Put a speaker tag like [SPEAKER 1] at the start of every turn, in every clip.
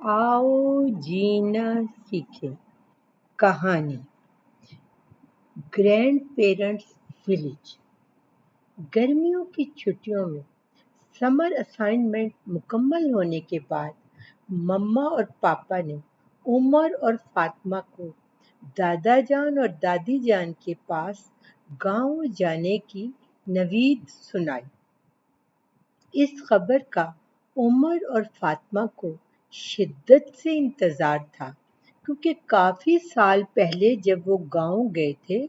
[SPEAKER 1] आओ जीना सीखें। कहानी ग्रैंड पेरेंट्स विलेज। गर्मियों की छुट्टियों में समर असाइनमेंट मुकम्मल होने के बाद मम्मा और पापा ने उमर और फातिमा को दादा जान और दादी जान के पास गांव जाने की नवीद सुनाई। इस खबर का उमर और फातिमा को शिद्दत से इंतजार था, क्योंकि काफी साल पहले जब वो गांव गए थे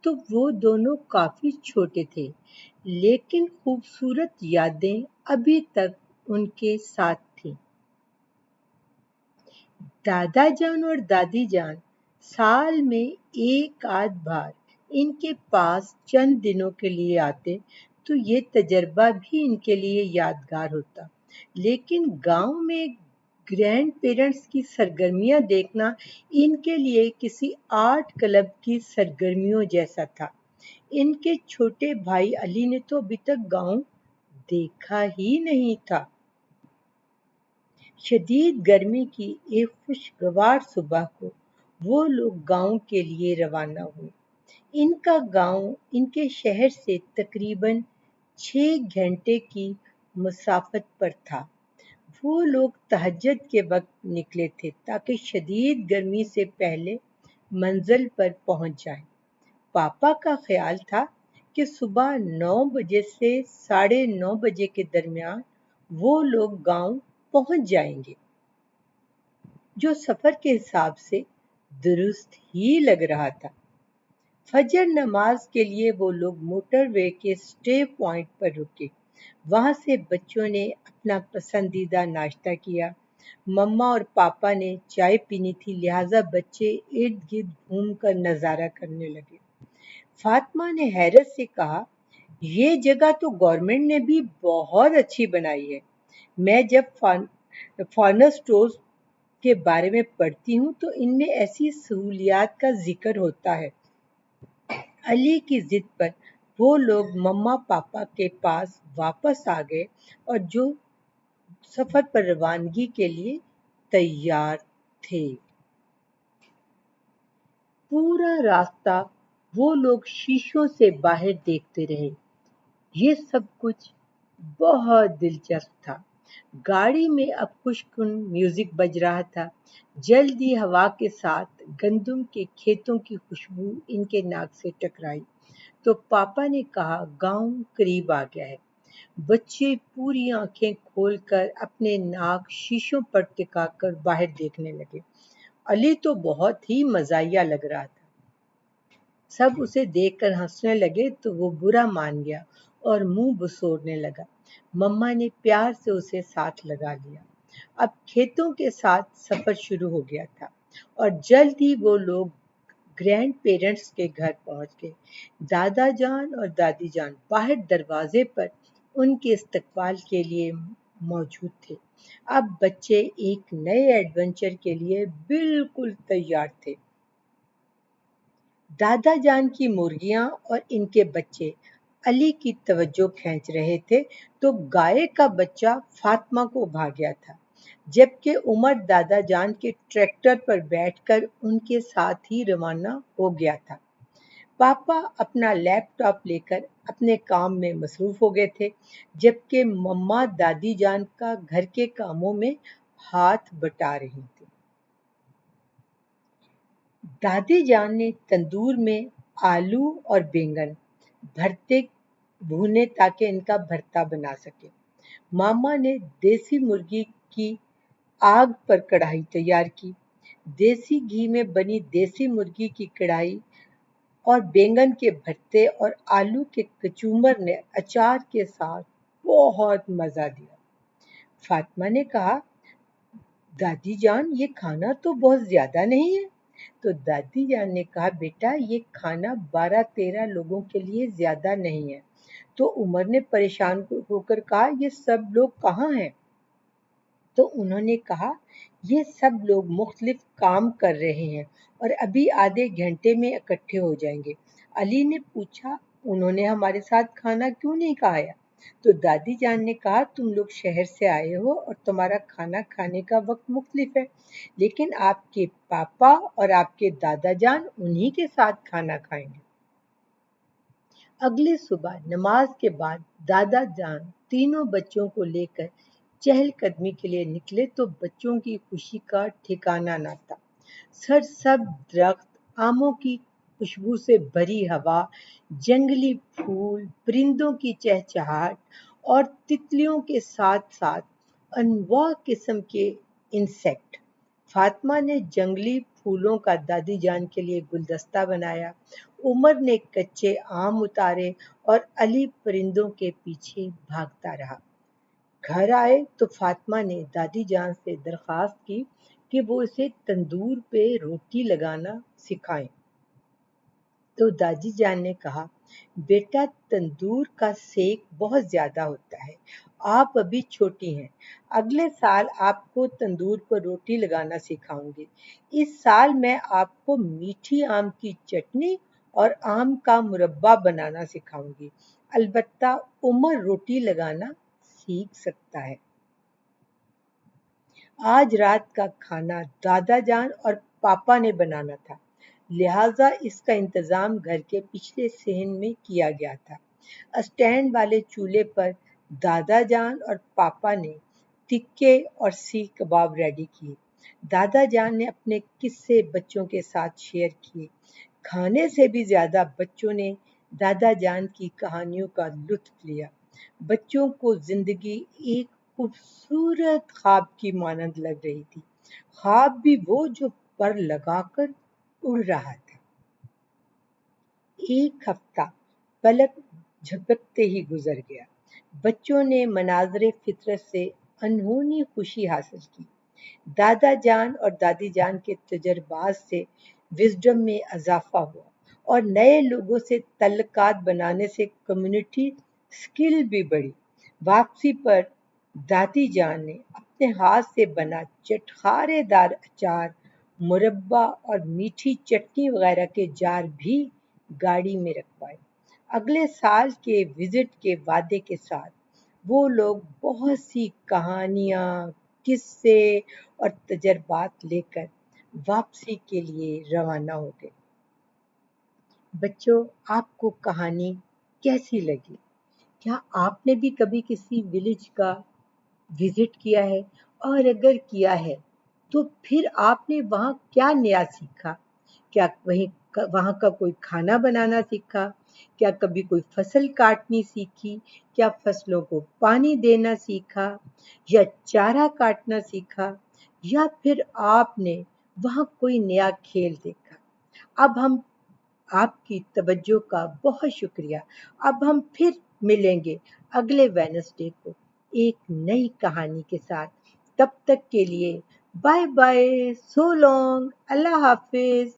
[SPEAKER 1] तो वो दोनों काफी छोटे थे, लेकिन खूबसूरत यादें अभी तक उनके साथ थीं। दादा जान और दादी जान साल में एक आध बार इनके पास चंद दिनों के लिए आते तो ये तजर्बा भी इनके लिए यादगार होता। लेकिन गांव में ग्रैंड पेरेंट्स की सरगर्मियां देखना इनके लिए किसी आर्ट क्लब की सरगर्मियों जैसा था। इनके छोटे भाई अली ने तो अभी तक गांव देखा ही नहीं था। शदीद गर्मी की एक खुशगवार सुबह को वो लोग गांव के लिए रवाना हुए। इनका गांव इनके शहर से तकरीबन 6 घंटे की मुसाफत पर था। वो लोग तहज्जुद के वक्त निकले थे ताकि शदीद गर्मी से पहले मंजिल पर पहुंच जाएं। पापा का ख्याल था कि सुबह 9 बजे से 9:30 बजे के दरमियान वो लोग गांव पहुंच जाएंगे, जो सफर के हिसाब से दुरुस्त ही लग रहा था। फजर नमाज के लिए वो लोग मोटरवे के स्टे पॉइंट पर रुके। वहां से बच्चों ने अपना पसंदीदा नाश्ता किया। मम्मा और पापा ने चाय पीनी थी, लिहाजा बच्चे इर्द गिर्द घूमकर नजारा करने लगे। फातिमा ने हैरत से कहा, ये जगह तो गवर्नमेंट ने भी बहुत अच्छी बनाई है। मैं जब फॉरेनर स्टोर्स के बारे में पढ़ती हूँ तो इनमें ऐसी सहूलियात का जिक्र होता है। अली की जिद पर वो लोग मम्मा पापा के पास वापस आ गए और जो सफर पर रवानगी के लिए तैयार थे। पूरा रास्ता वो लोग शीशों से बाहर देखते रहे। ये सब कुछ बहुत दिलचस्प था। गाड़ी में अब खुशकुन म्यूजिक बज रहा था। जल्दी हवा के साथ गंदम के खेतों की खुशबू इनके नाक से टकराई तो पापा ने कहा, गांव करीब आ गया है। बच्चे पूरी आंखें खोलकर अपने नाक शीशों पर टिकाकर बाहर देखने लगे। अली तो बहुत ही मजाया लग रहा था। सब उसे देखकर हंसने लगे तो वो बुरा मान गया और मुंह बसोरने लगा। मम्मा ने प्यार से उसे साथ लगा लिया। अब खेतों के साथ सफर शुरू हो गया था और जल्द ही वो लोग ग्रैंड पेरेंट्स के घर पहुंच गए। दादा जान और दादी जान बाहर दरवाजे पर उनके इस्तकबाल के लिए मौजूद थे। अब बच्चे एक नए एडवेंचर के लिए बिल्कुल तैयार थे। दादा जान की मुर्गियां और इनके बच्चे अली की तवज्जो खींच रहे थे तो गाय का बच्चा फातिमा को भा गया था, जबकि उमर दादा जान के ट्रैक्टर पर बैठकर उनके साथ ही रवाना हो गया था। पापा अपना लैपटॉप लेकर अपने काम में मसरूफ हो गए थे, जबकि मम्मा दादी जान का घर के कामों में हाथ बटा रही थी। दादी जान ने तंदूर में आलू और बैंगन भरते भूने ताकि इनका भरता बना सके। मामा ने देसी मुर्गी की आग पर कढ़ाई तैयार की। देसी घी में बनी देसी मुर्गी की कढ़ाई और बैंगन के भरते और आलू के कचूमर ने अचार के साथ बहुत मजा दिया। फातिमा ने कहा, दादी जान ये खाना तो बहुत ज्यादा नहीं है? तो दादी जान ने कहा, बेटा ये खाना 12-13 लोगों के लिए ज्यादा नहीं है। तो उमर ने परेशान होकर कहा, ये सब लोग कहाँ हैं? तो उन्होंने कहा, ये सब लोग मुख्तलिफ काम कर रहे हैं और अभी आधे घंटे में इकट्ठे हो जाएंगे। अली ने पूछा, उन्होंने हमारे साथ खाना क्यों नहीं खाया? تو دادی جان نے کہا تم لوگ شہر سے آئے ہو اور تمہارا کھانا کھانے کا وقت مختلف ہے، لیکن آپ کے پاپا اور آپ کے دادا جان انہی کے ساتھ کھانا کھائیں گے۔ اگلی صبح نماز کے بعد دادا جان تینوں بچوں کو لے کر چہل قدمی کے لیے نکلے تو بچوں کی خوشی کا ٹھکانہ نہ تھا۔ سرسبز درخت، آموں کی خوشبو سے بھری ہوا، جنگلی پھول، پرندوں کی چہچہاٹ اور تتلیوں کے ساتھ ساتھ انواع قسم کے انسیکٹ۔ فاطمہ نے جنگلی پھولوں کا دادی جان کے لیے گلدستہ بنایا، عمر نے کچے آم اتارے اور علی پرندوں کے پیچھے بھاگتا رہا۔ گھر آئے تو فاطمہ نے دادی جان سے درخواست کی کہ وہ اسے تندور پہ روٹی لگانا سکھائیں۔ تو دادی جان نے کہا بیٹا تندور کا سیک بہت زیادہ ہوتا ہے، آپ ابھی چھوٹی ہیں، اگلے سال آپ کو تندور پر روٹی لگانا سکھاؤں گی، اس سال میں آپ کو میٹھی آم کی چٹنی اور آم کا مربع بنانا سکھاؤں گی، البتہ عمر روٹی لگانا سیکھ سکتا ہے۔ آج رات کا کھانا دادا جان اور پاپا نے بنانا تھا، لہٰذا اس کا انتظام گھر کے پچھلے صحن میں کیا گیا تھا۔ اسٹینڈ والے چولہے پر دادا جان اور پاپا نے تکے اور سیخ کباب ریڈی کیے۔ دادا جان نے اپنے قصے بچوں کے ساتھ شیئر کیے۔ کھانے سے بھی زیادہ بچوں نے دادا جان کی کہانیوں کا لطف لیا۔ بچوں کو زندگی ایک خوبصورت خواب کی مانند لگ رہی تھی، خواب بھی وہ جو پر لگا کر اڑ رہا تھا۔ ایک ہفتہ پلک جھپکتے ہی گزر گیا۔ بچوں نے مناظر فطرت سے انہونی خوشی حاصل کی۔ دادا جان اور دادی جان کے تجربات سے وزڈم میں اضافہ ہوا اور نئے لوگوں سے تعلقات بنانے سے کمیونٹی سکل بھی بڑھی۔ واپسی پر دادی جان نے اپنے ہاتھ سے بنا چٹخارے دار اچار، مربع اور میٹھی چٹنی وغیرہ کے جار بھی گاڑی میں رکھوائے۔ اگلے سال کے وزٹ کے وعدے کے ساتھ وہ لوگ بہت سی کہانیاں، قصے اور تجربات لے کر واپسی کے لیے روانہ ہو گئے۔ بچوں، آپ کو کہانی کیسی لگی؟ کیا آپ نے بھی کبھی کسی ولیج کا وزٹ کیا ہے؟ اور اگر کیا ہے تو پھر آپ نے وہاں کیا نیا سیکھا؟ کیا وہاں کا کوئی کھانا بنانا سیکھا؟ کیا کبھی کوئی فصل کاٹنی سیکھی؟ کیا فصلوں کو پانی دینا سیکھا؟ یا چارہ کاٹنا سیکھا؟ یا پھر آپ نے وہاں کوئی نیا کھیل دیکھا؟ اب ہم آپ کی توجہ کا بہت شکریہ۔ اب ہم پھر ملیں گے اگلے ویڈنسڈے کو ایک نئی کہانی کے ساتھ۔ تب تک کے لیے بائے بائے، سو لانگ، اللہ حافظ۔